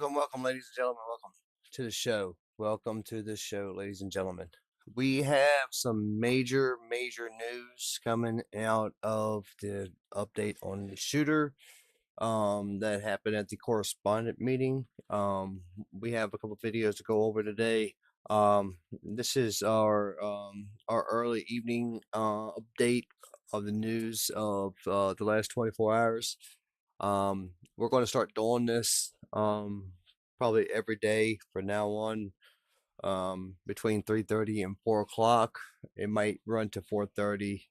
Welcome, ladies and gentlemen. Welcome to the show. Welcome to the show, ladies and gentlemen. We have some major news coming out of the update on the shooter that happened at the correspondent meeting. We have a couple of videos to go over today. This is our early evening update of the news of the last 24 hours. We're going to start doing this probably every day from now on, between 3:30 and 4 o'clock. It might run to 4:30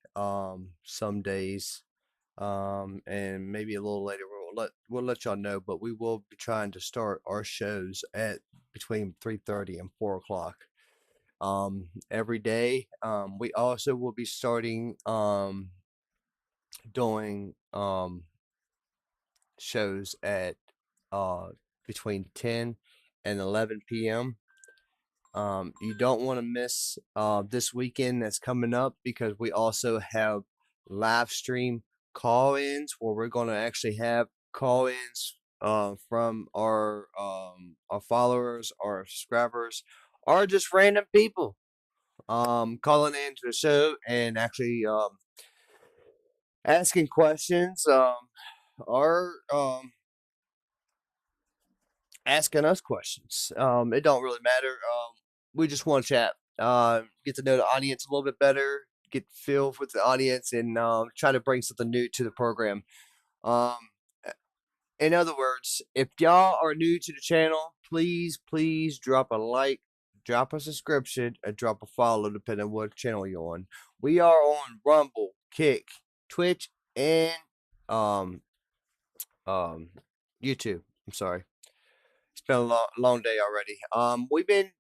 some days, and maybe a little later. We'll let y'all know, but we will be trying to start our shows at between 3:30 and 4 o'clock every day. We also will be starting doing shows at between 10 and 11 p.m. You don't want to miss this weekend that's coming up, because we also have live stream call-ins where we're going to actually have call-ins from our followers, our subscribers, or just random people calling into the show and actually asking questions or asking us questions. It don't really matter. We just want to chat, get to know the audience a little bit better, get feel with the audience, and try to bring something new to the program. In other words, if y'all are new to the channel, please drop a like, drop a subscription, and drop a follow, depending on what channel you're on. We are on Rumble, Kick, Twitch, and YouTube. I'm sorry. It's been a long day already. We've been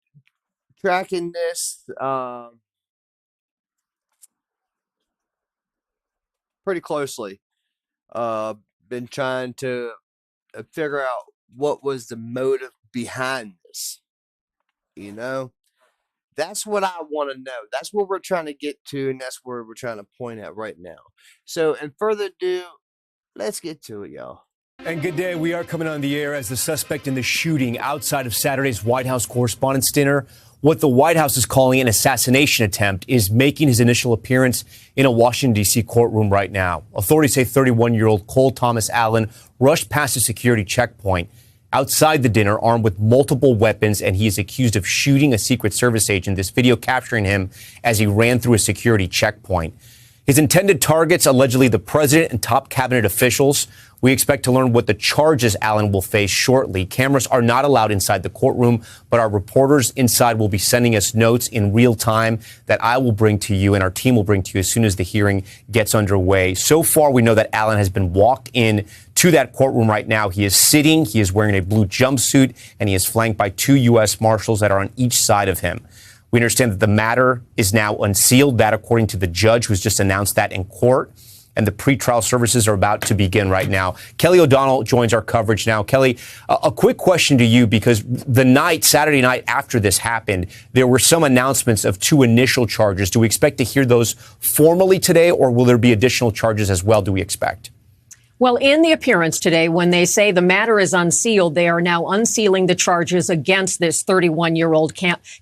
tracking this pretty closely. Been trying to figure out what was the motive behind this. You know, that's what I want to know. That's what we're trying to get to, and that's where we're trying to point at right now. So, in further ado, let's get to it, y'all. And good day. We are coming on the air as the suspect in the shooting outside of Saturday's White House Correspondents' Dinner, what the White House is calling an assassination attempt, is making his initial appearance in a Washington, D.C. courtroom right now. Authorities say 31-year-old Cole Thomas Allen rushed past a security checkpoint outside the dinner armed with multiple weapons, and he is accused of shooting a Secret Service agent. This video capturing him as he ran through a security checkpoint. His intended targets, allegedly the president and top cabinet officials. We expect to learn what the charges Allen will face shortly. Cameras are not allowed inside the courtroom, but our reporters inside will be sending us notes in real time that I will bring to you and our team will bring to you as soon as the hearing gets underway. So far, we know that Allen has been walked in to that courtroom right now. He is sitting, he is wearing a blue jumpsuit, and he is flanked by 2 U.S. Marshals that are on each side of him. We understand that the matter is now unsealed, that according to the judge who's just announced that in court. And the pretrial services are about to begin right now. Kelly O'Donnell joins our coverage now. Kelly, a quick question to you, because Saturday night after this happened, there were some announcements of 2 initial charges. Do we expect to hear those formally today, or will there be additional charges as well, do we expect? Well, in the appearance today, when they say the matter is unsealed, they are now unsealing the charges against this 31-year-old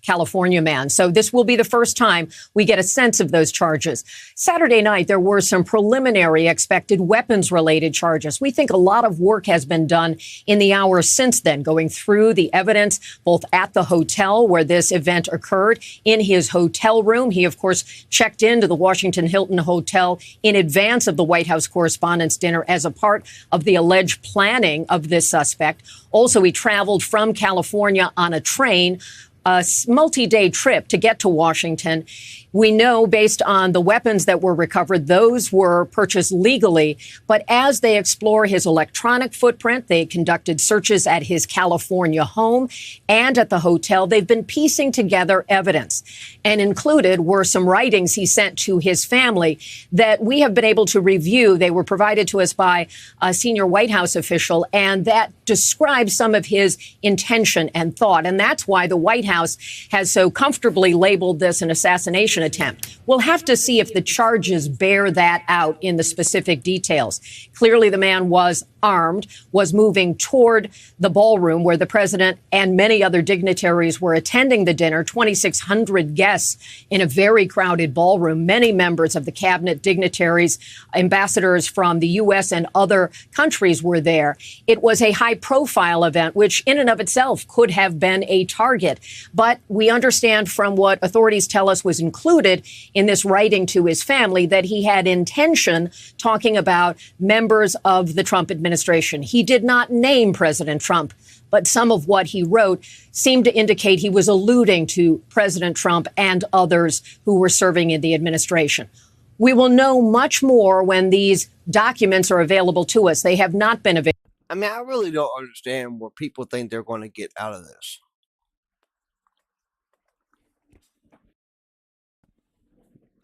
California man. So this will be the first time we get a sense of those charges. Saturday night, there were some preliminary expected weapons-related charges. We think a lot of work has been done in the hours since then, going through the evidence both at the hotel where this event occurred, in his hotel room. He, of course, checked into the Washington Hilton Hotel in advance of the White House Correspondents' Dinner as a part of the alleged planning of this suspect. Also, he traveled from California on a train, a multi-day trip to get to Washington. We know, based on the weapons that were recovered, those were purchased legally. But as they explore his electronic footprint, they conducted searches at his California home and at the hotel. They've been piecing together evidence, and included were some writings he sent to his family that we have been able to review. They were provided to us by a senior White House official, and that describes some of his intention and thought. And that's why the White House House has so comfortably labeled this an assassination attempt. We'll have to see if the charges bear that out in the specific details. Clearly, the man was armed, was moving toward the ballroom where the president and many other dignitaries were attending the dinner. 2,600 guests in a very crowded ballroom, many members of the cabinet, dignitaries, ambassadors from the U.S. and other countries were there. It was a high-profile event, which in and of itself could have been a target. But we understand from what authorities tell us was included in this writing to his family that he had intention talking about members of the Trump administration. He did not name President Trump, but some of what he wrote seemed to indicate he was alluding to President Trump and others who were serving in the administration. We will know much more when these documents are available to us. They have not been available. I mean, I really don't understand where people think they're going to get out of this.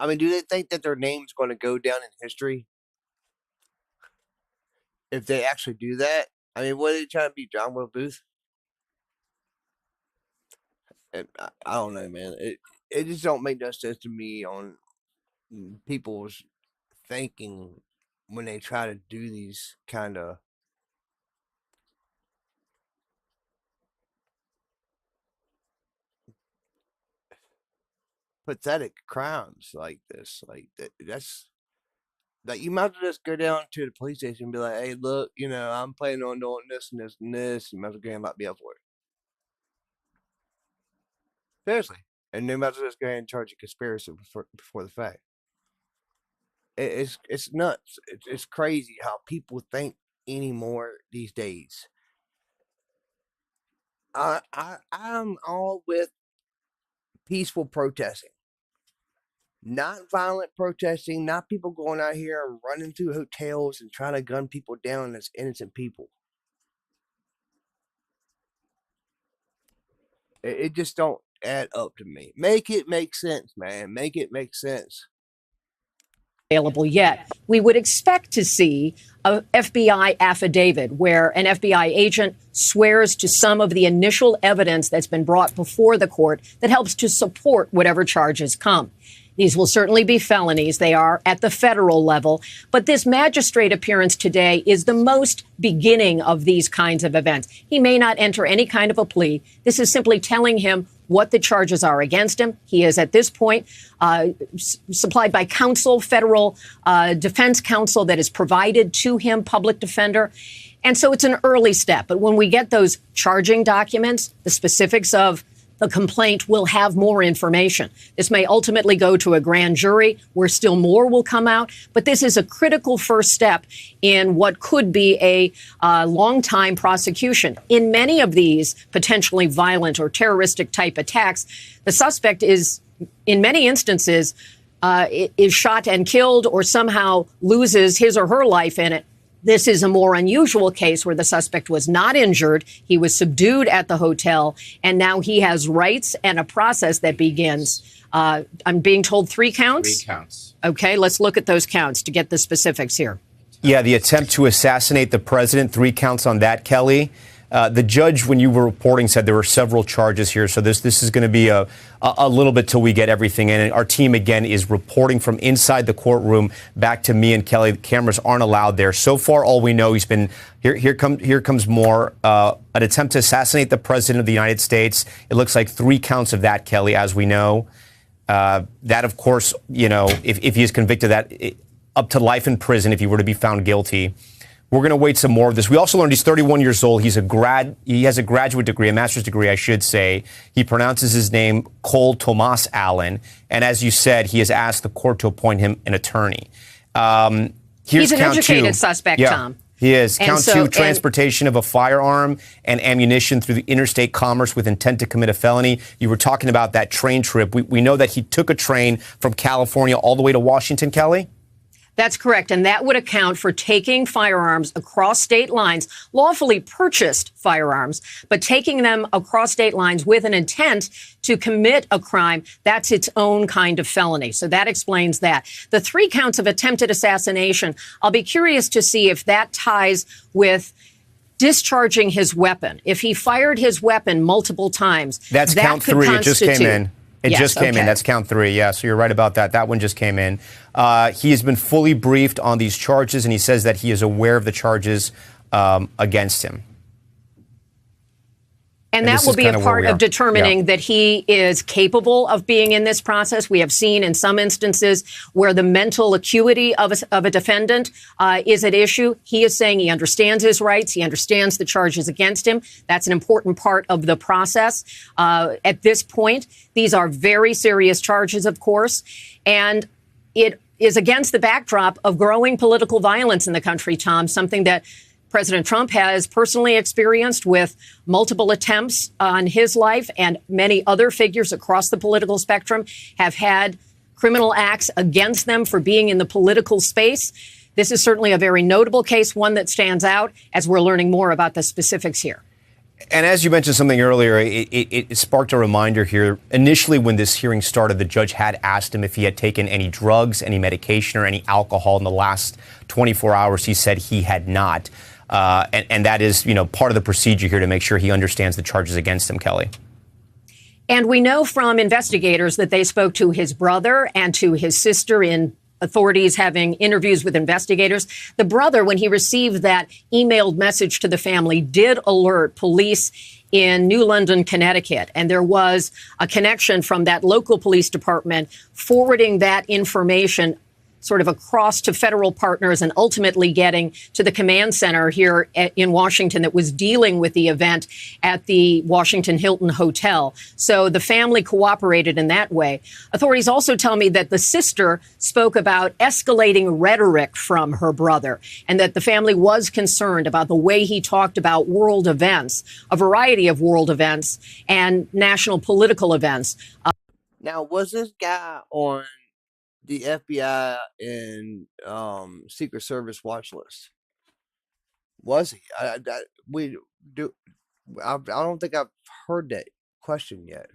I mean, do they think that their name's going to go down in history? If they actually do that, I mean, what are they trying to be, John Will Booth? I don't know, man. It just don't make no sense to me on people's thinking when they try to do these kind of pathetic crimes like this. Like that's. Like, you might as well just go down to the police station and be like, hey, look, you know, I'm planning on doing this and this and this. You might as well go ahead and lock me up for it. Seriously. And they might as well just go ahead and charge you conspiracy before the fact. It's nuts. It's crazy how people think anymore these days. I'm all with peaceful protesting. Not violent protesting, not people going out here and running through hotels and trying to gun people down as innocent people. It just don't add up to me. Make it make sense, man. Make it make sense. Available yet. We would expect to see a FBI affidavit where an FBI agent swears to some of the initial evidence that's been brought before the court that helps to support whatever charges come. These will certainly be felonies. They are at the federal level. But this magistrate appearance today is the most beginning of these kinds of events. He may not enter any kind of a plea. This is simply telling him what the charges are against him. He is at this point supplied by counsel, federal defense counsel that is provided to him, public defender. And so it's an early step. But when we get those charging documents, the specifics of the complaint, will have more information. This may ultimately go to a grand jury where still more will come out. But this is a critical first step in what could be a long-time prosecution. In many of these potentially violent or terroristic type attacks, the suspect is, in many instances, is shot and killed or somehow loses his or her life in it. This is a more unusual case where the suspect was not injured. He was subdued at the hotel, and now he has rights and a process that begins. I'm being told 3 counts? 3 counts. Okay, let's look at those counts to get the specifics here. Yeah, the attempt to assassinate the president, 3 counts on that, Kelly. The judge, when you were reporting, said there were several charges here. So this is going to be a little bit till we get everything in. And our team, again, is reporting from inside the courtroom back to me and Kelly. The cameras aren't allowed there. So far, all we know, he's been here comes more. An attempt to assassinate the president of the United States. It looks like 3 counts of that, Kelly, as we know. That, of course, you know, if he is convicted, that up to life in prison if he were to be found guilty. We're going to wait some more of this. We also learned he's 31 years old. He has a graduate degree, a master's degree, I should say. He pronounces his name Cole Tomas Allen. And as you said, he has asked the court to appoint him an attorney. He's an educated suspect, Tom. He is. Count 2, transportation of a firearm and ammunition through the interstate commerce with intent to commit a felony. You were talking about that train trip. We know that he took a train from California all the way to Washington, Kelly? That's correct. And that would account for taking firearms across state lines, lawfully purchased firearms, but taking them across state lines with an intent to commit a crime. That's its own kind of felony. So that explains that. The 3 counts of attempted assassination, I'll be curious to see if that ties with discharging his weapon. If he fired his weapon multiple times, that's that count could 3. It just came in. It Yes, just came in. okay. That's count 3. Yeah, so you're right about that. That one just came in. He has been fully briefed on these charges, and he says that he is aware of the charges against him. And this that will is be a kinda where part we are. of determining Yeah. that he is capable of being in this process. We have seen in some instances where the mental acuity of a defendant is at issue. He is saying he understands his rights. He understands the charges against him. That's an important part of the process. At this point, these are very serious charges, of course. And it is against the backdrop of growing political violence in the country, Tom, something that President Trump has personally experienced with multiple attempts on his life, and many other figures across the political spectrum have had criminal acts against them for being in the political space. This is certainly a very notable case, one that stands out as we're learning more about the specifics here. And as you mentioned something earlier, it sparked a reminder here. Initially, when this hearing started, the judge had asked him if he had taken any drugs, any medication, or any alcohol in the last 24 hours. He said he had not. And that is, part of the procedure here to make sure he understands the charges against him, Kelly. And we know from investigators that they spoke to his brother and to his sister in authorities having interviews with investigators. The brother, when he received that emailed message to the family, did alert police in New London, Connecticut. And there was a connection from that local police department forwarding that information sort of across to federal partners and ultimately getting to the command center here in Washington that was dealing with the event at the Washington Hilton Hotel. So the family cooperated in that way. Authorities also tell me that the sister spoke about escalating rhetoric from her brother and that the family was concerned about the way he talked about world events, a variety of world events and national political events. Now, was this guy on the FBI and Secret Service watch list? Was he? I don't think I've heard that question yet.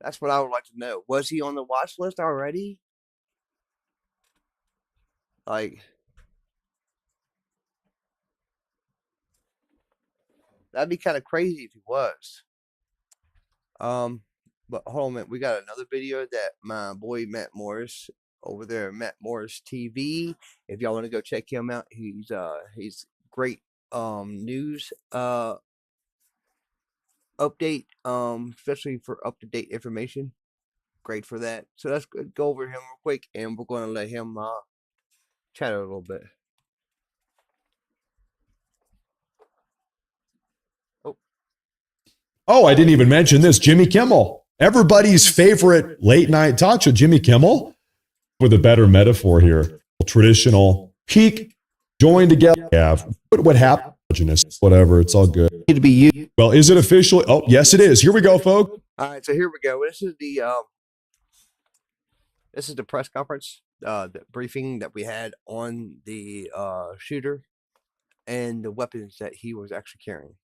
That's what I would like to know. Was he on the watch list already? Like, that'd be kind of crazy if he was. But hold on a minute. We got another video that my boy Matt Morris over there at Matt Morris TV. If y'all want to go check him out, he's great news update, especially for up to date information. Great for that. So let's go over him real quick, and we're going to let him chat a little bit. Oh, I didn't even mention this. Jimmy Kimmel. Everybody's favorite late night talk show, Jimmy Kimmel, with a better metaphor here. Traditional peak, join together. Yeah, what happened? Whatever, it's all good. To be you. Well, is it official? Oh, yes, it is. Here we go, folks. All right, so here we go. This is the press conference, the briefing that we had on the shooter and the weapons that he was actually carrying.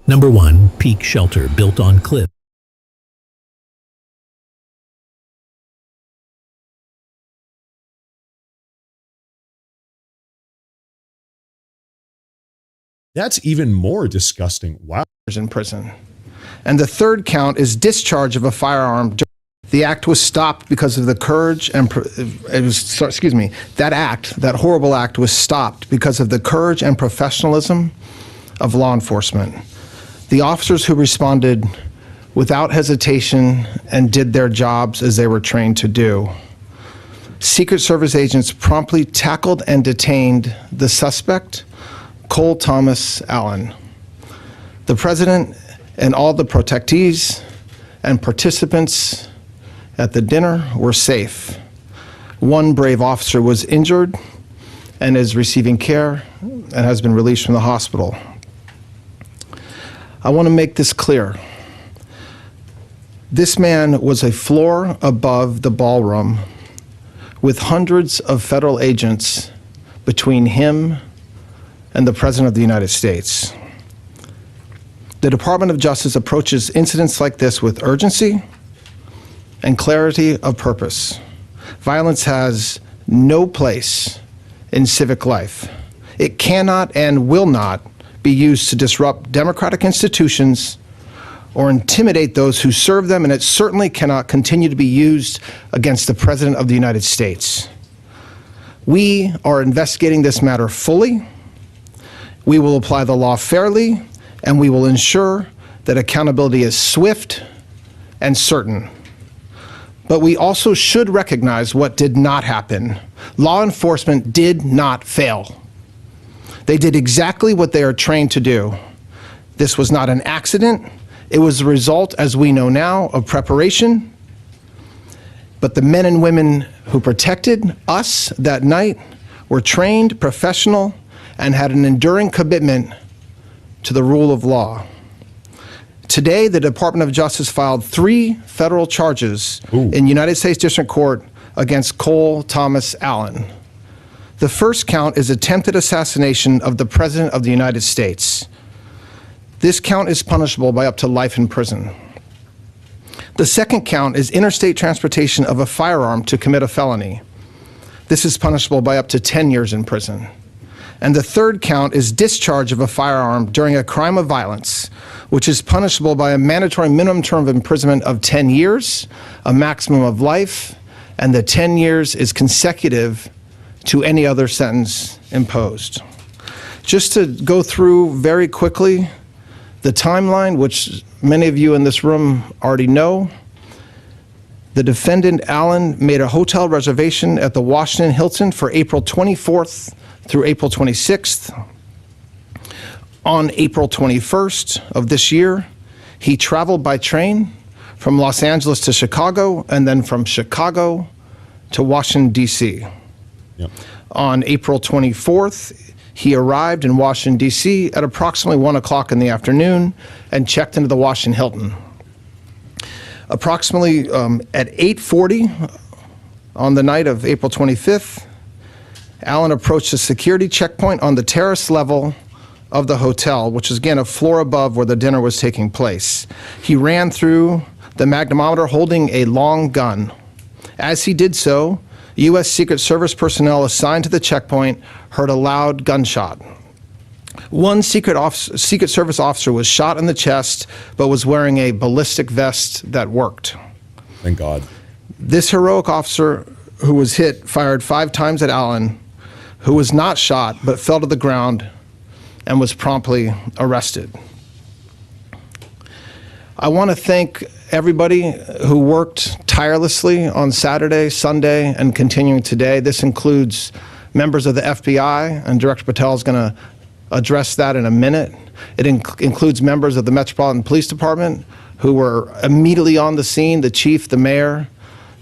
Number 1, Peak Shelter, built on cliff. That's even more disgusting. Wow. In prison. And the third count is discharge of a firearm. The act was stopped because of the courage and that horrible act was stopped because of the courage and professionalism of law enforcement. The officers who responded without hesitation and did their jobs as they were trained to do. Secret Service agents promptly tackled and detained the suspect, Cole Thomas Allen. The president and all the protectees and participants at the dinner were safe. One brave officer was injured and is receiving care and has been released from the hospital. I want to make this clear. This man was a floor above the ballroom with hundreds of federal agents between him and the President of the United States. The Department of Justice approaches incidents like this with urgency, and clarity of purpose. Violence has no place in civic life. It cannot and will not be used to disrupt democratic institutions or intimidate those who serve them, and it certainly cannot continue to be used against the President of the United States. We are investigating this matter fully. We will apply the law fairly, and we will ensure that accountability is swift and certain. But we also should recognize what did not happen. Law enforcement did not fail. They did exactly what they are trained to do. This was not an accident. It was the result, as we know now, of preparation. But the men and women who protected us that night were trained, professional, and had an enduring commitment to the rule of law. Today, the Department of Justice filed 3 federal charges in United States District Court against Cole Thomas Allen. The first count is attempted assassination of the President of the United States. This count is punishable by up to life in prison. The second count is interstate transportation of a firearm to commit a felony. This is punishable by up to 10 years in prison. And the third count is discharge of a firearm during a crime of violence, which is punishable by a mandatory minimum term of imprisonment of 10 years, a maximum of life, and the 10 years is consecutive to any other sentence imposed. Just to go through very quickly the timeline, which many of you in this room already know. The defendant, Allen, made a hotel reservation at the Washington Hilton for April 24th through April 26th. On April 21st of this year, he traveled by train from Los Angeles to Chicago and then from Chicago to Washington, D.C. Yep. On April 24th, he arrived in Washington, D.C. at approximately 1 o'clock in the afternoon and checked into the Washington Hilton. Approximately at 8:40 on the night of April 25th, Allen approached a security checkpoint on the terrace level of the hotel, which is again a floor above where the dinner was taking place. He ran through the magnetometer holding a long gun. As he did so, U.S. Secret Service personnel assigned to the checkpoint heard a loud gunshot. One Secret Service officer was shot in the chest, but was wearing a ballistic vest that worked. Thank God. This heroic officer who was hit fired 5 times at Allen, who was not shot, but fell to the ground and was promptly arrested. I want to thank everybody who worked tirelessly on Saturday, Sunday, and continuing today. This includes members of the FBI, and Director Patel is going to address that in a minute. It includes members of the Metropolitan Police Department who were immediately on the scene, the chief, the mayor,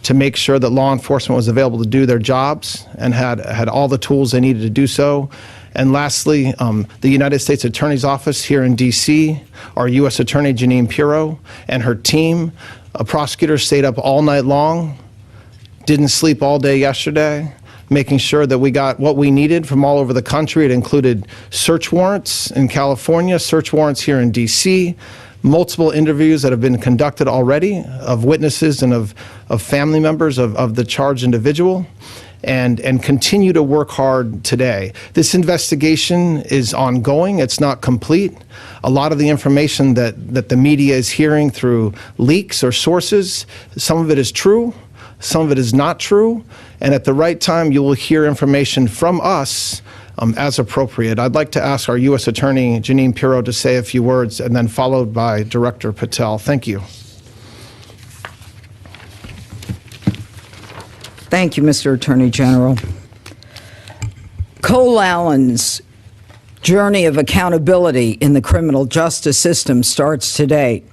to make sure that law enforcement was available to do their jobs and had all the tools they needed to do so. And lastly, the United States Attorney's Office here in D.C., our U.S. Attorney Jeanine Pirro and her team. A prosecutor stayed up all night long, didn't sleep all day yesterday, making sure that we got what we needed from all over the country. It included search warrants in California, search warrants here in D.C., multiple interviews that have been conducted already of witnesses and of family members of the charged individual. And continue to work hard today. This investigation is ongoing. It's not complete. A lot of the information that the media is hearing through leaks or sources, some of it is true, some of it is not true, and at the right time you will hear information from us as appropriate. I'd like to ask our U.S. Attorney Jeanine Pirro to say a few words, and then followed by Director Patel. Thank you. Thank you, Mr. Attorney General. Cole Allen's journey of accountability in the criminal justice system starts today.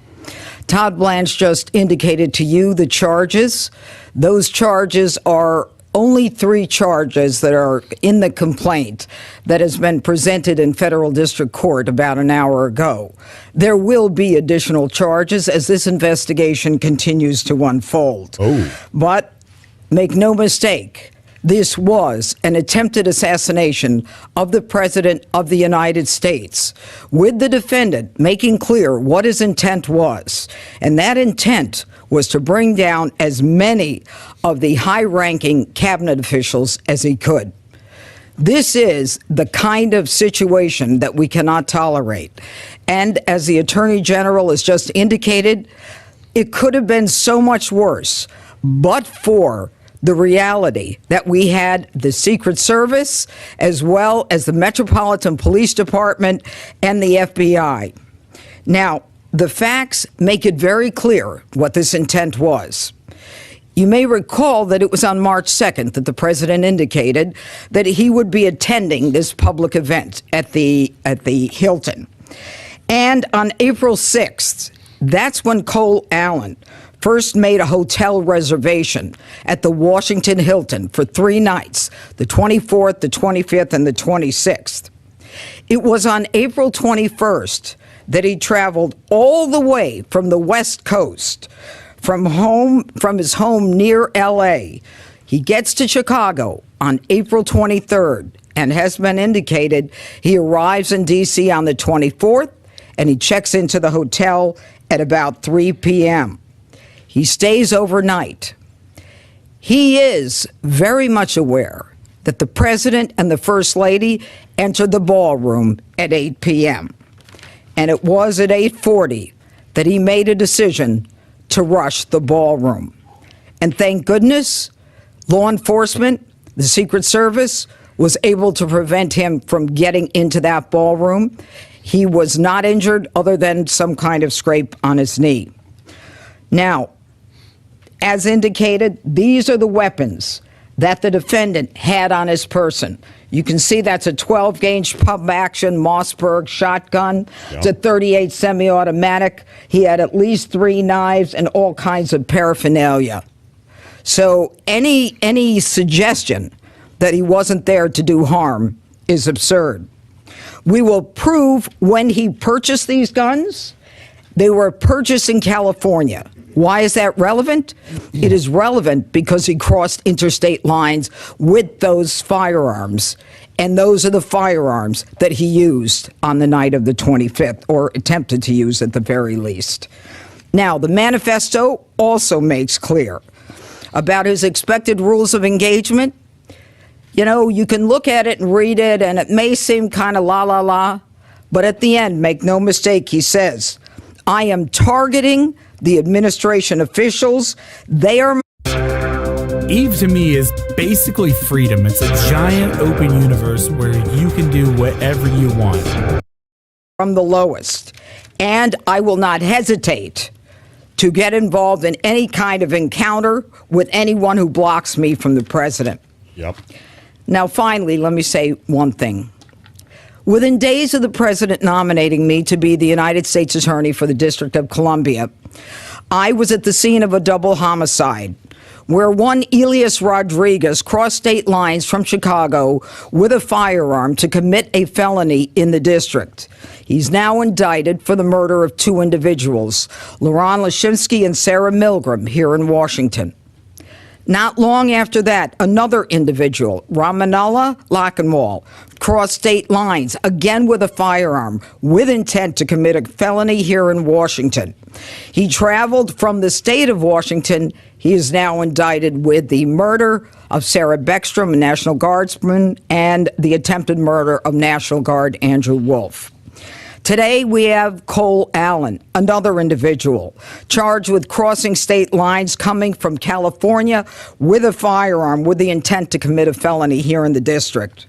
Todd Blanche just indicated to you the charges. Those charges are only 3 charges that are in the complaint that has been presented in federal district court about an hour ago. There will be additional charges as this investigation continues to unfold. But make no mistake, This was an attempted assassination of the President of the United States, with the defendant making clear what his intent was. And that intent was to bring down as many of the high-ranking cabinet officials as he could. This is the kind of situation that we cannot tolerate. And as the Attorney General has just indicated, it could have been so much worse, but for the reality that we had the Secret Service, as well as the Metropolitan Police Department and the FBI. Now, the facts make it very clear what this intent was. You may recall that it was on March 2nd that the president indicated that he would be attending this public event at the Hilton. And on April 6th, that's when Cole Allen first made a hotel reservation at the Washington Hilton for 3 nights, the 24th, the 25th, and the 26th. It was on April 21st that he traveled all the way from the West Coast, from his home near L.A. He gets to Chicago on April 23rd, and has been indicated he arrives in D.C. on the 24th, and he checks into the hotel at about 3 p.m. He stays overnight. He is very much aware that the president and the first lady entered the ballroom at 8 p.m. And it was at 8:40 that he made a decision to rush the ballroom. And thank goodness, law enforcement, the Secret Service, was able to prevent him from getting into that ballroom. He was not injured other than some kind of scrape on his knee. Now, as indicated, these are the weapons that the defendant had on his person. You can see that's a 12-gauge pump-action Mossberg shotgun. Yeah. It's a .38 semi-automatic. He had at least 3 knives and all kinds of paraphernalia. So any suggestion that he wasn't there to do harm is absurd. We will prove when he purchased these guns. They were purchased in California. Why is that relevant? It is relevant because he crossed interstate lines with those firearms, and those are the firearms that he used on the night of the 25th, or attempted to use at the very least. Now, the manifesto also makes clear about his expected rules of engagement. You know, you can look at it and read it, and it may seem kind of la, but at the end, make no mistake, he says, I am targeting the administration officials. They are... EVE to me is basically freedom. It's a giant open universe where you can do whatever you want. From the lowest. And I will not hesitate to get involved in any kind of encounter with anyone who blocks me from the president. Yep. Now, finally, let me say one thing. Within days of the president nominating me to be the United States Attorney for the District of Columbia, I was at the scene of a double homicide where one Elias Rodriguez crossed state lines from Chicago with a firearm to commit a felony in the district. He's now indicted for the murder of 2 individuals, Laron Lashimsky and Sarah Milgram, here in Washington. Not long after that, another individual, Ramanullah Lockenwall, crossed state lines, again with a firearm, with intent to commit a felony here in Washington. He traveled from the state of Washington. He is now indicted with the murder of Sarah Beckstrom, a National Guardsman, and the attempted murder of National Guard Andrew Wolf. Today, we have Cole Allen, another individual, charged with crossing state lines coming from California with a firearm with the intent to commit a felony here in the district.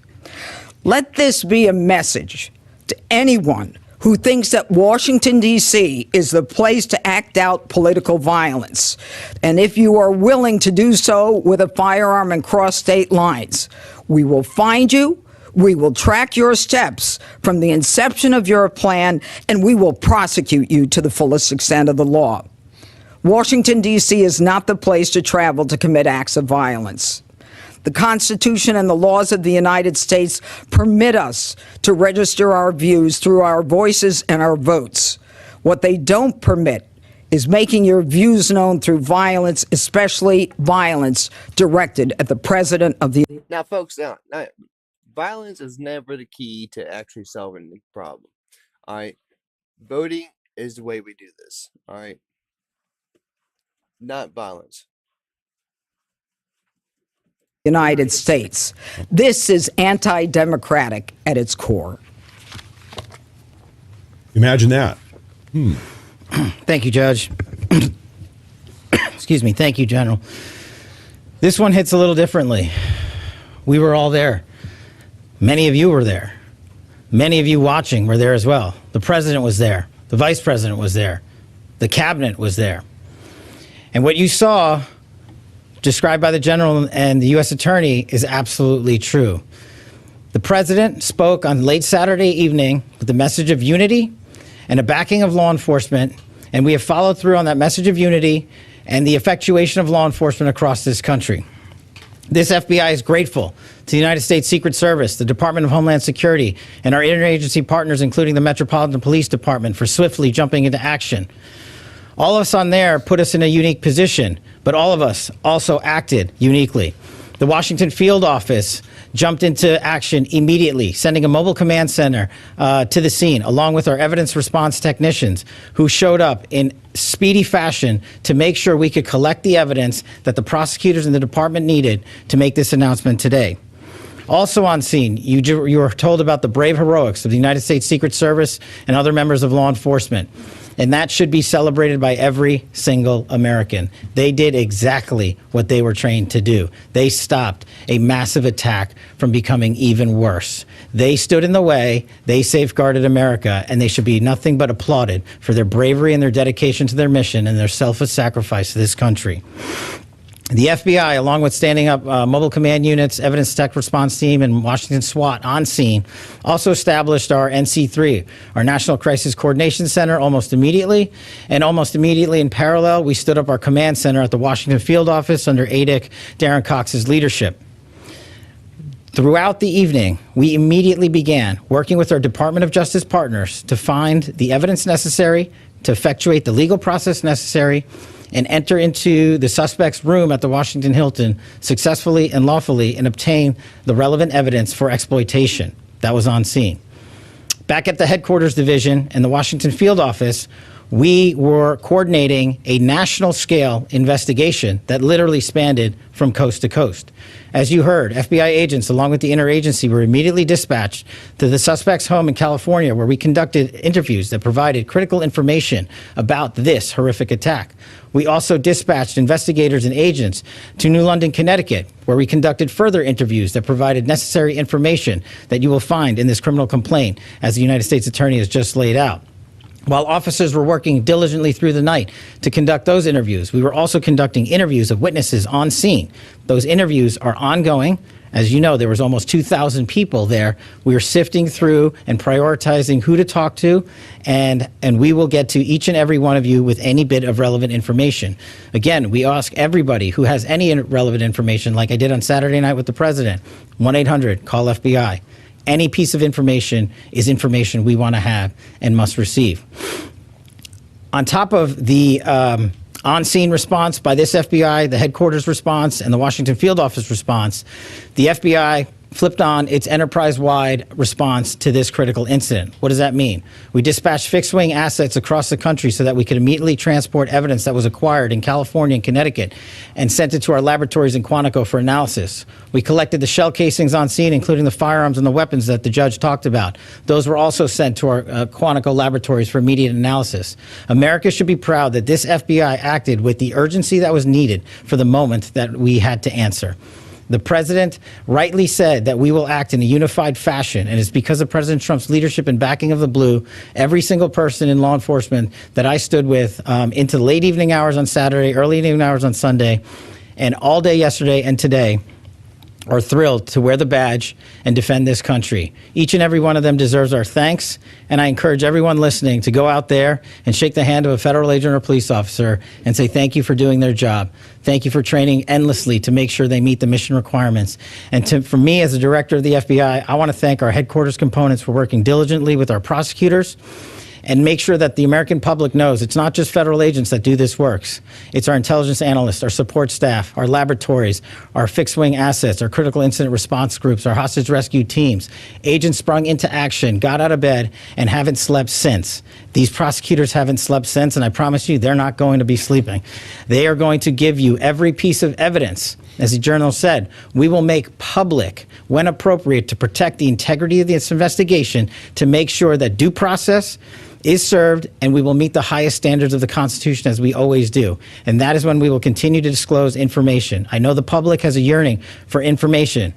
Let this be a message to anyone who thinks that Washington, D.C. is the place to act out political violence. And if you are willing to do so with a firearm and cross state lines, we will find you. We will track your steps from the inception of your plan, and we will prosecute you to the fullest extent of the law. Washington, D.C. is not the place to travel to commit acts of violence. The Constitution and the laws of the United States permit us to register our views through our voices and our votes. What they don't permit is making your views known through violence, especially violence directed at the president of the. Now, folks, now, violence is never the key to actually solving the problem. All right, voting is the way we do this. All right, not violence. United States. This is anti-democratic at its core. Imagine that. Thank you, Judge. Excuse me. Thank you, General. This one hits a little differently. We were all there. Many of you were there. Many of you watching were there as well. The president was there. The vice president was there. The cabinet was there. And what you saw described by the general and the U.S. attorney is absolutely true. The president spoke on late Saturday evening with the message of unity and a backing of law enforcement, and we have followed through on that message of unity and the effectuation of law enforcement across this country. This FBI is grateful to the United States Secret Service, the Department of Homeland Security, and our interagency partners, including the Metropolitan Police Department, for swiftly jumping into action. All of us on there put us in a unique position, but all of us also acted uniquely. The Washington field office jumped into action immediately, sending a mobile command center to the scene, along with our evidence response technicians, who showed up in speedy fashion to make sure we could collect the evidence that the prosecutors and the department needed to make this announcement today. Also on scene, you were told about the brave heroics of the United States Secret Service and other members of law enforcement. And that should be celebrated by every single American. They did exactly what they were trained to do. They stopped a massive attack from becoming even worse. They stood in the way, they safeguarded America, and they should be nothing but applauded for their bravery and their dedication to their mission and their selfless sacrifice to this country. The FBI, along with standing up mobile command units, evidence tech response team, and Washington SWAT on scene, also established our NC3, our National Crisis Coordination Center, almost immediately. And almost immediately in parallel, we stood up our command center at the Washington field office under ADIC Darren Cox's leadership. Throughout the evening, we immediately began working with our Department of Justice partners to find the evidence necessary to effectuate the legal process necessary and enter into the suspect's room at the Washington Hilton successfully and lawfully and obtain the relevant evidence for exploitation. That was on scene. Back at the headquarters division and the Washington field office, we were coordinating a national scale investigation that literally spanned from coast to coast. As you heard, FBI agents along with the interagency were immediately dispatched to the suspect's home in California, where we conducted interviews that provided critical information about this horrific attack. We also dispatched investigators and agents to New London, Connecticut, where we conducted further interviews that provided necessary information that you will find in this criminal complaint, as the United States Attorney has just laid out. While officers were working diligently through the night to conduct those interviews, we were also conducting interviews of witnesses on scene. Those interviews are ongoing. As you know, there was almost 2,000 people there. We are sifting through and prioritizing who to talk to, and we will get to each and every one of you with any bit of relevant information. Again, we ask everybody who has any relevant information, like I did on Saturday night with the president, 1-800-CALL-FBI. Any piece of information is information we want to have and must receive. On top of the on-scene response by this FBI, the headquarters response, and the Washington field office response, the FBI flipped on its enterprise-wide response to this critical incident. What does that mean? We dispatched fixed-wing assets across the country so that we could immediately transport evidence that was acquired in California and Connecticut and sent it to our laboratories in Quantico for analysis. We collected the shell casings on scene, including the firearms and the weapons that the judge talked about. Those were also sent to our Quantico laboratories for immediate analysis. America should be proud that this FBI acted with the urgency that was needed for the moment that we had to answer. The president rightly said that we will act in a unified fashion, and it's because of President Trump's leadership and backing of the blue, every single person in law enforcement that I stood with into late evening hours on Saturday, early evening hours on Sunday, and all day yesterday and today are thrilled to wear the badge and defend this country. Each and every one of them deserves our thanks, and I encourage everyone listening to go out there and shake the hand of a federal agent or police officer and say thank you for doing their job. Thank you for training endlessly to make sure they meet the mission requirements. And for me, as the director of the FBI, I want to thank our headquarters components for working diligently with our prosecutors and make sure that the American public knows it's not just federal agents that do this work. It's our intelligence analysts, our support staff, our laboratories, our fixed-wing assets, our critical incident response groups, our hostage rescue teams. Agents sprung into action, got out of bed, and haven't slept since. These prosecutors haven't slept since, and I promise you they're not going to be sleeping. They are going to give you every piece of evidence. As the journal said, we will make public, when appropriate, to protect the integrity of this investigation, to make sure that due process is served, and we will meet the highest standards of the Constitution, as we always do. And that is when we will continue to disclose information. I know the public has a yearning for information,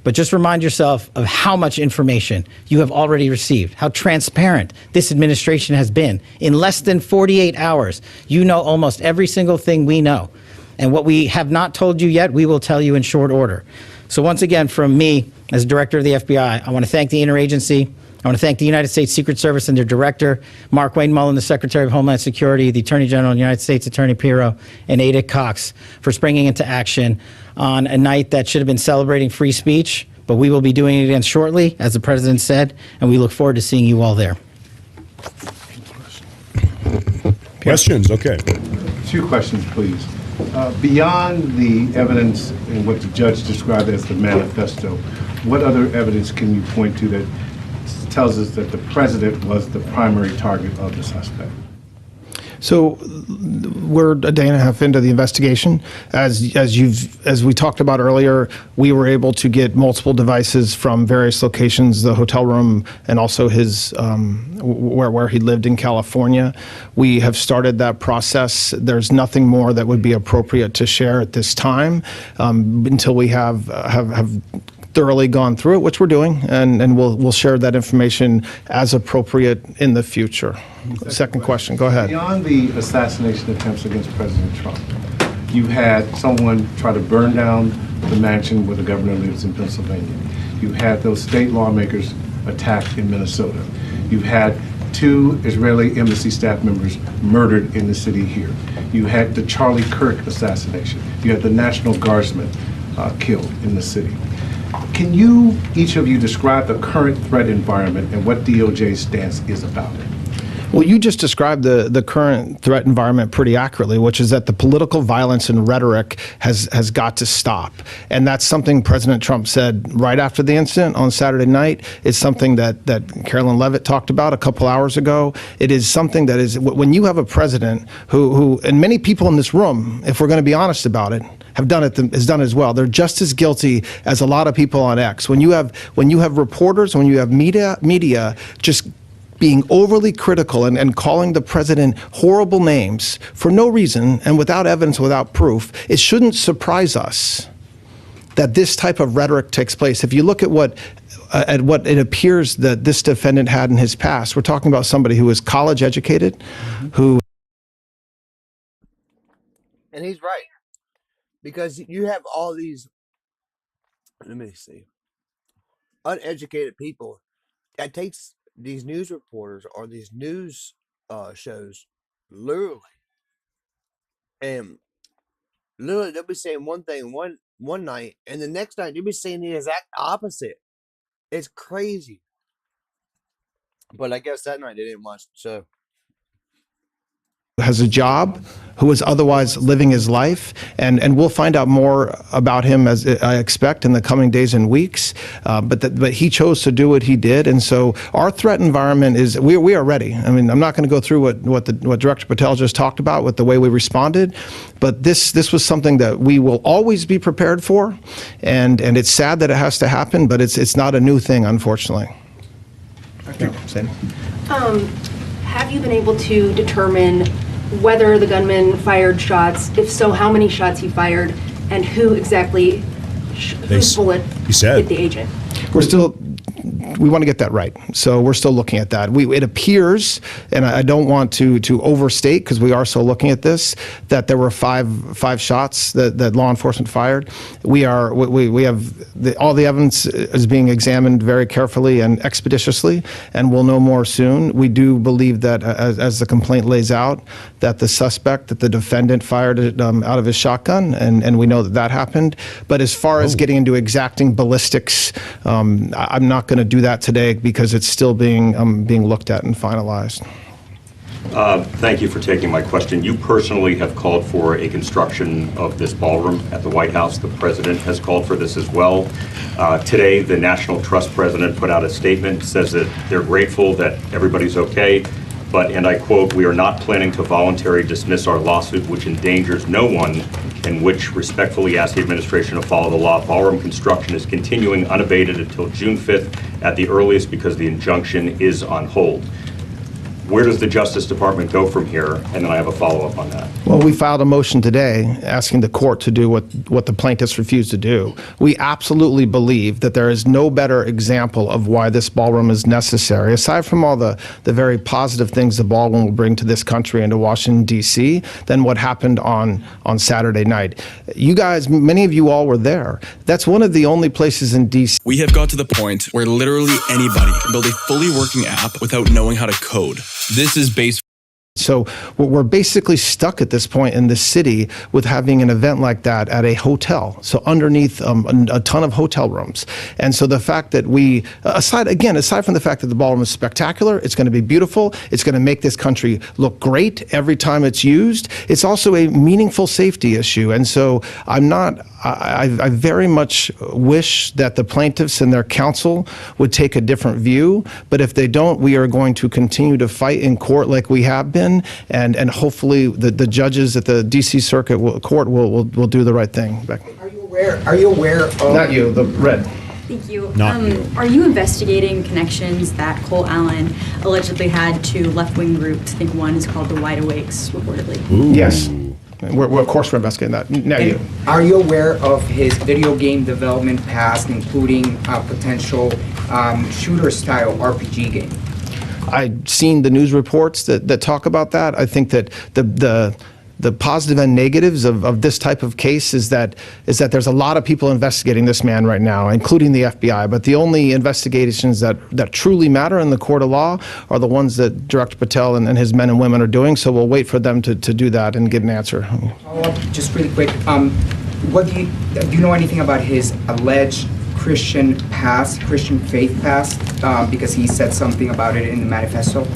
but just remind yourself of how much information you have already received, how transparent this administration has been. In less than 48 hours, you know almost every single thing we know. And what we have not told you yet, we will tell you in short order. So once again, from me, as director of the FBI, I want to thank the interagency. I want to thank the United States Secret Service and their director, Mark Wayne Mullen, the Secretary of Homeland Security, the Attorney General of the United States, Attorney Pirro, and Ada Cox for springing into action on a night that should have been celebrating free speech. But we will be doing it again shortly, as the President said, and we look forward to seeing you all there. Questions? Okay. 2 questions, please. Beyond the evidence in what the judge described as the manifesto, what other evidence can you point to that tells us that the president was the primary target of the suspect? So we're a day and a half into the investigation. As we talked about earlier, we were able to get multiple devices from various locations, the hotel room and also his where he lived in California. We have started that process. There's nothing more that would be appropriate to share at this time until we have thoroughly gone through it, which we're doing, and we'll share that information as appropriate in the future. Second question, go ahead. Beyond the assassination attempts against President Trump, you had someone try to burn down the mansion where the governor lives in Pennsylvania. You had those state lawmakers attacked in Minnesota. You had 2 Israeli embassy staff members murdered in the city here. You had the Charlie Kirk assassination. You had the National Guardsman killed in the city. Can you, each of you, describe the current threat environment and what DOJ's stance is about it? Well, you just described the current threat environment pretty accurately, which is that the political violence and rhetoric has got to stop. And that's something President Trump said right after the incident on Saturday night. It's something that Carolyn Levitt talked about a couple hours ago. It is something that is, when you have a president who and many people in this room, if we're going to be honest about it, has done it as well. They're just as guilty as a lot of people on X. When you have reporters, when you have media just being overly critical and calling the president horrible names for no reason and without evidence, without proof, it shouldn't surprise us that this type of rhetoric takes place. If you look at what it appears that this defendant had in his past, we're talking about somebody who was college educated, who... And he's right. Because you have all these, let me see, uneducated people. That takes these news reporters or these news shows literally. And literally they'll be saying one thing one night, and the next night they'll be saying the exact opposite. It's crazy. But I guess that night they didn't watch the show. Has a job, who is otherwise living his life, and we'll find out more about him, as I expect, in the coming days and weeks. But he chose to do what he did, and so our threat environment is we are ready. I mean, I'm not going to go through what Director Patel just talked about with the way we responded, but this was something that we will always be prepared for, and it's sad that it has to happen, but it's not a new thing, unfortunately. Have you been able to determine whether the gunman fired shots? If so, how many shots he fired, and who exactly whose bullet hit the agent? We want to get that right. So we're still looking at that. It appears, and I don't want to overstate because we are still looking at this, that there were five shots that law enforcement fired. We have all the evidence is being examined very carefully and expeditiously, and we'll know more soon. We do believe that, as the complaint lays out, that the suspect, that the defendant fired it out of his shotgun, and we know that happened. But as far as getting into exacting ballistics, I'm not going to do that today because it's still being looked at and finalized. Thank you for taking my question. You personally have called for a construction of this ballroom at the White House. The president has called for this as well. Today, the National Trust president put out a statement, says that they're grateful that everybody's okay, but, and I quote, "We are not planning to voluntarily dismiss our lawsuit, which endangers no one, and which respectfully ask the administration to follow the law. Ballroom construction is continuing unabated until June 5th at the earliest because the injunction is on hold." Where does the Justice Department go from here? And then I have a follow-up on that. Well, we filed a motion today asking the court to do what the plaintiffs refused to do. We absolutely believe that there is no better example of why this ballroom is necessary, aside from all the very positive things the ballroom will bring to this country and to Washington, D.C., than what happened on Saturday night. You guys, many of you all were there. That's one of the only places in D.C. We have got to the point where literally anybody can build a fully working app without knowing how to code. This is based. So we're basically stuck at this point in the city with having an event like that at a hotel, so underneath a ton of hotel rooms. And so the fact that we, aside from the fact that the ballroom is spectacular, it's going to be beautiful, it's going to make this country look great every time it's used, it's also a meaningful safety issue. And so I very much wish that the plaintiffs and their counsel would take a different view, but if they don't, we are going to continue to fight in court like we have been, and hopefully the judges at the D.C. Circuit Court will do the right thing. Are you aware of... Not you, the red. Thank you. Not you. Are you investigating connections that Cole Allen allegedly had to left-wing groups? I think one is called the Wide Awakes, reportedly. Ooh. Yes. Of course we're investigating that. Now you. Are you aware of his video game development past, including a potential shooter-style RPG game? I've seen the news reports that talk about that. I think that the positive and negatives of this type of case is that there's a lot of people investigating this man right now, including the FBI. But the only investigations that truly matter in the court of law are the ones that Director Patel and his men and women are doing. So we'll wait for them to do that and get an answer. Just really quick, do you know anything about his alleged Christian faith past, because he said something about it in the manifesto?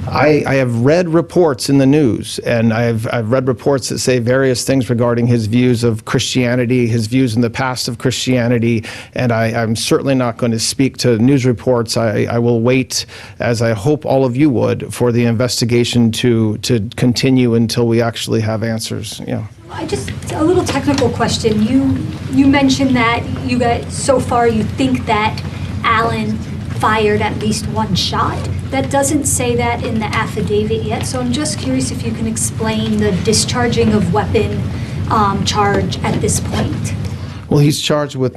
I have read reports in the news, and I've read reports that say various things regarding his views of Christianity, his views in the past of Christianity, and I'm certainly not going to speak to news reports. I will wait, as I hope all of you would, for the investigation to continue until we actually have answers. Yeah. Just a little technical question. You mentioned that you guys, so far, you think that Allen fired at least one shot. That doesn't say that in the affidavit yet, so I'm just curious if you can explain the discharging of weapon charge at this point. Well, he's charged with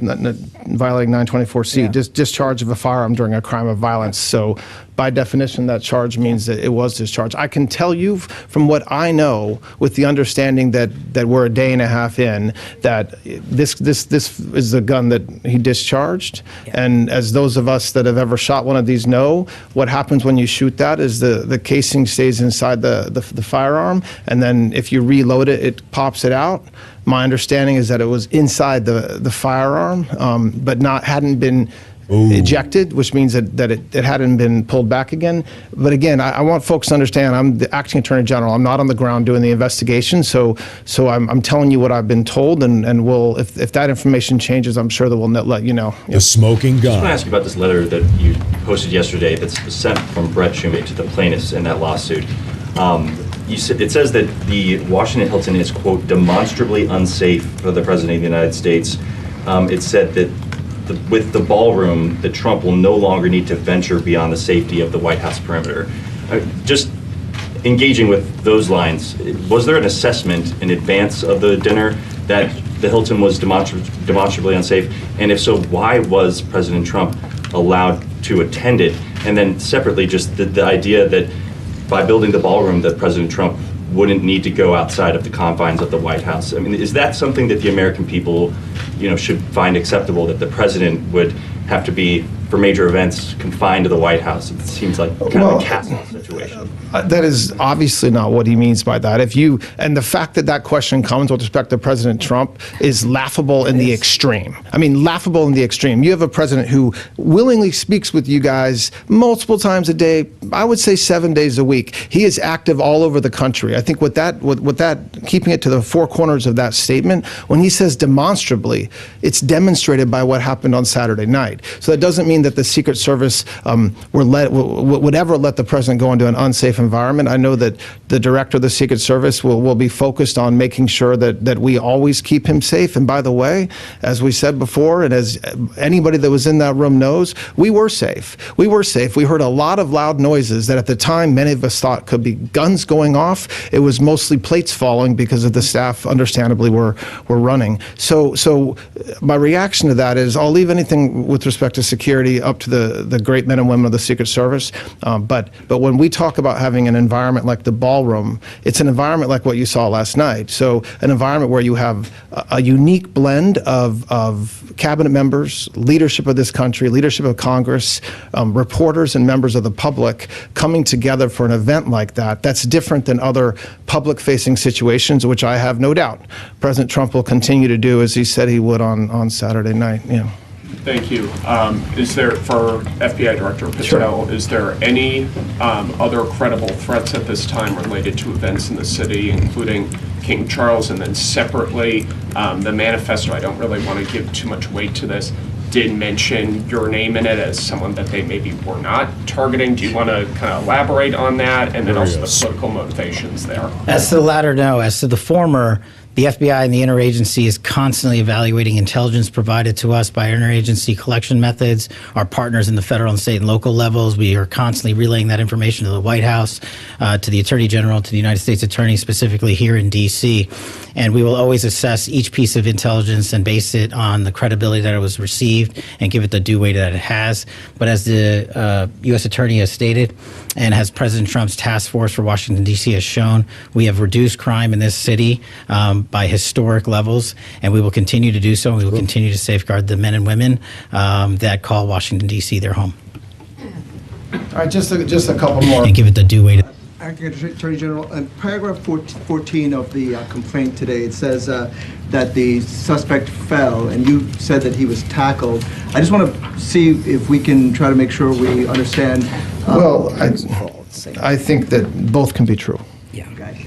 violating 924C, discharge of a firearm during a crime of violence. So by definition, that charge means that it was discharged. I can tell you from what I know, with the understanding that we're a day and a half in, that this is the gun that he discharged. Yeah. And as those of us that have ever shot one of these know, what happens when you shoot that is the casing stays inside the firearm, and then if you reload it, it pops it out. My understanding is that it was inside the firearm, but hadn't been ejected, which means that it hadn't been pulled back again. But again, I want folks to understand, I'm the acting attorney general. I'm not on the ground doing the investigation, so I'm telling you what I've been told, and we'll, if that information changes, I'm sure that we'll let you know. The smoking gun. I just want to ask you about this letter that you posted yesterday that's sent from Brett Shumate to the plaintiffs in that lawsuit. It says that the Washington Hilton is, quote, demonstrably unsafe for the President of the United States. It said that with the ballroom, that Trump will no longer need to venture beyond the safety of the White House perimeter. Just engaging with those lines, was there an assessment in advance of the dinner that the Hilton was demonstrably unsafe? And if so, why was President Trump allowed to attend it? And then separately, just the idea that by building the ballroom, that President Trump wouldn't need to go outside of the confines of the White House. I mean, is that something that the American people should find acceptable that the president would have to be, for major events, confined to the White House. It seems like kind of a castle situation. That is obviously not what he means by that. And the fact that that question comes with respect to President Trump is laughable in the extreme. I mean, laughable in the extreme. You have a president who willingly speaks with you guys multiple times a day, I would say 7 days a week. He is active all over the country. I think with that, keeping it to the four corners of that statement, when he says demonstrably, it's demonstrated by what happened on Saturday night. So that doesn't mean that the Secret Service would ever let the president go into an unsafe environment. I know that the director of the Secret Service will be focused on making sure that we always keep him safe. And by the way, as we said before, and as anybody that was in that room knows, we were safe. We were safe. We heard a lot of loud noises that at the time many of us thought could be guns going off. It was mostly plates falling because of the staff, understandably, were running. So my reaction to that is I'll leave anything with respect to security up to the great men and women of the Secret Service. But when we talk about having an environment like the ballroom, it's an environment like what you saw last night. So an environment where you have a unique blend of cabinet members, leadership of this country, leadership of Congress, reporters and members of the public coming together for an event like that. That's different than other public-facing situations, which I have no doubt President Trump will continue to do as he said he would on Saturday night. Yeah. Thank you. Is there, for FBI Director Patel, is there any other credible threats at this time related to events in the city, including King Charles? And then separately, the manifesto, I don't really want to give too much weight to this, did mention your name in it as someone that they maybe were not targeting. Do you want to kind of elaborate on that? And then also the political motivations there. As to the latter, no. As to the former, the FBI and the interagency is constantly evaluating intelligence provided to us by interagency collection methods. Our partners in the federal and state and local levels, we are constantly relaying that information to the White House, to the Attorney General, to the United States Attorney, specifically here in D.C. And we will always assess each piece of intelligence and base it on the credibility that it was received and give it the due weight that it has. But as the U.S. Attorney has stated, and as President Trump's task force for Washington, D.C. has shown, we have reduced crime in this city by historic levels, and we will continue to do so. We will continue to safeguard the men and women that call Washington, D.C. their home. All right, just a couple more. And give it the due weight. Acting Attorney General, in paragraph 14 of the complaint today, it says that the suspect fell, and you said that he was tackled. I just want to see if we can try to make sure we understand. Well, I think that both can be true.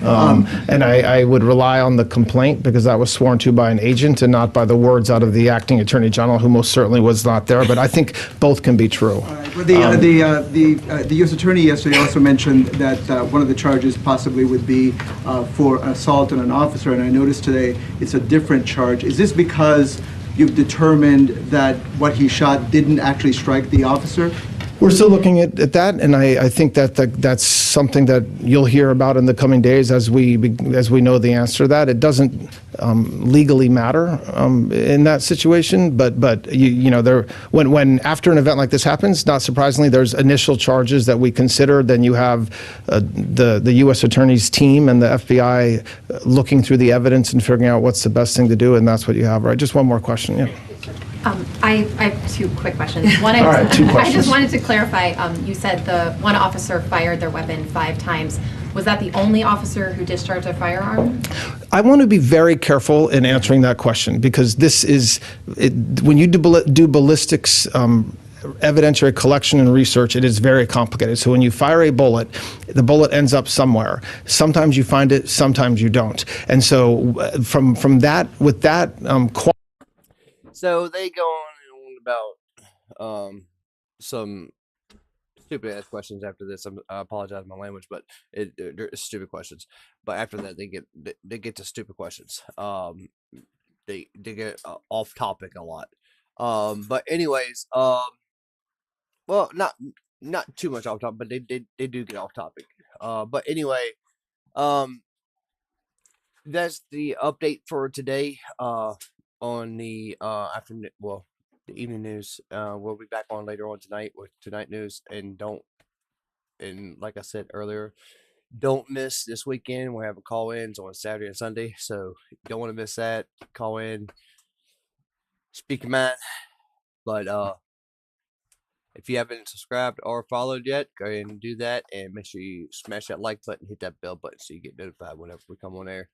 And I would rely on the complaint because that was sworn to by an agent and not by the words out of the acting Attorney General, who most certainly was not there. But I think both can be true. All right. But the U.S. Attorney yesterday also mentioned that one of the charges possibly would be for assault on an officer, and I noticed today it's a different charge. Is this because you've determined that what he shot didn't actually strike the officer? We're still looking at that, and I think that that's something that you'll hear about in the coming days as we know the answer to that. It doesn't legally matter in that situation, but when after an event like this happens, not surprisingly, there's initial charges that we consider. Then you have the U.S. Attorney's team and the FBI looking through the evidence and figuring out what's the best thing to do, and that's what you have. Right? Just one more question. Yeah. I have two quick questions. One, All right, two questions. I just wanted to clarify, you said the one officer fired their weapon 5 times. Was that the only officer who discharged a firearm? I want to be very careful in answering that question because this is, when you do ballistics evidentiary collection and research, it is very complicated. So when you fire a bullet, the bullet ends up somewhere. Sometimes you find it, sometimes you don't. And so from that, with that So they go on about some stupid ass questions after this. I apologize for my language, but they're stupid questions. But after that, they get to stupid questions. They get off topic a lot. But anyways, well, not too much off topic, but they do get off topic. But anyway, that's the update for today. On the afternoon, well, the evening news. We'll be back on later on tonight with tonight news, and like I said earlier, don't miss this weekend. We'll have a call-ins on Saturday and Sunday, so you don't want to miss that. Call in, Speak your mind. But if you haven't subscribed or followed yet, go ahead and do that, and make sure you smash that like button, hit that bell button so you get notified whenever we come on air.